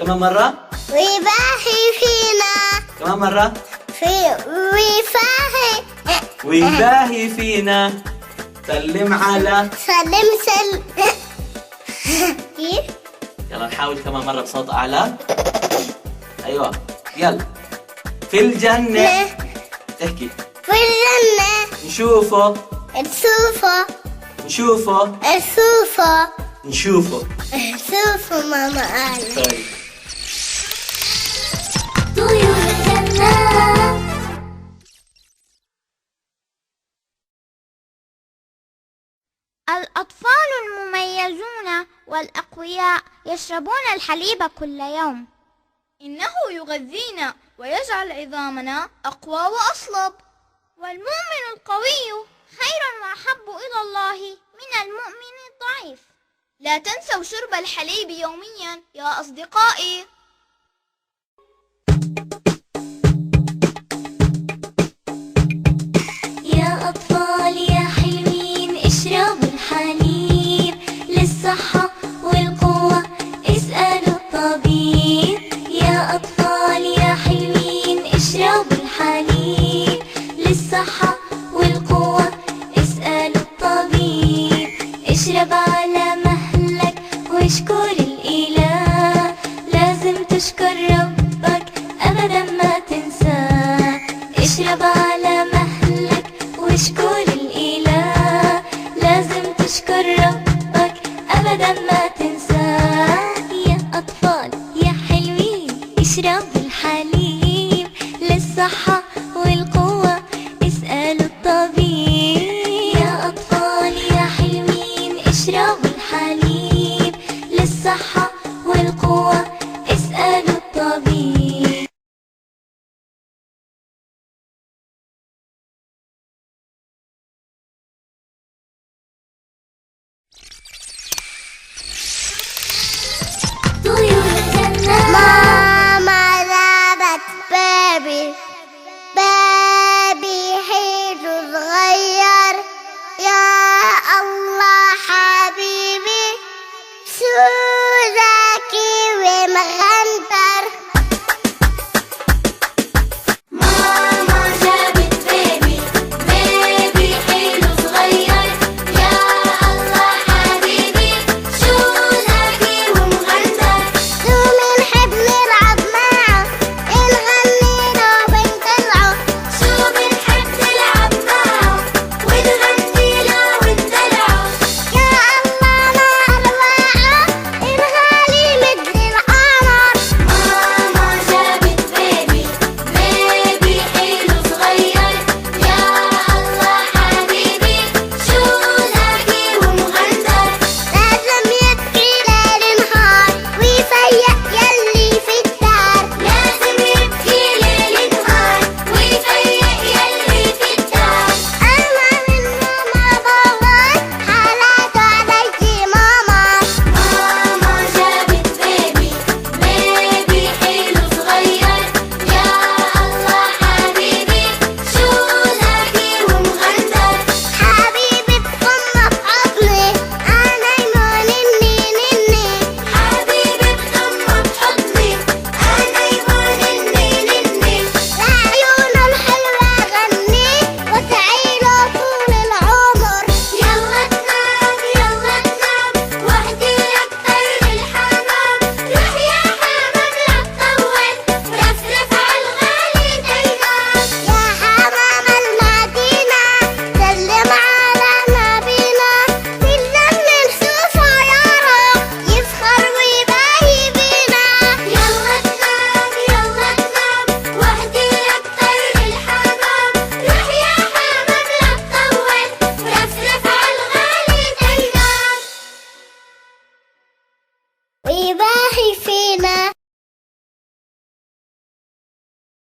كمان مرة. ويباهي فينا. كمان مرة. ويباهي فينا. سلم على. سلم. كيف؟ يلا نحاول كمان مرة بصوت أعلى. أيوة يلا. في الجنة. احكي. في الجنة. نشوفه. نشوفه ماما قالت. طيب. طيور الجنة. الأطفال المميزون والأقوياء يشربون الحليب كل يوم. إنه يغذينا ويجعل عظامنا أقوى وأصلب. والمؤمن القوي خير وأحب إلى الله من المؤمن الضعيف. لا تنسوا شرب الحليب يوميا يا أصدقائي. يا أطفال يا حلوين اشربوا الحليب للصحة والقوة اسألوا الطبيب. يا أطفال يا حلوين اشربوا الحليب للصحة والقوة اسألوا الطبيب. اشرب على مهلك واشكر الإله، لازم تشكر ربك أبدا ما تنساه. اشرب على مهلك واشكر الإله، لازم تشكر ربك أبدا ما تنساه. يا أطفال يا حلوين اشربوا الحليب للصحة والقوة اسألوا الطبيب. يا أطفال يا حلوين اشربوا الحليب للصحة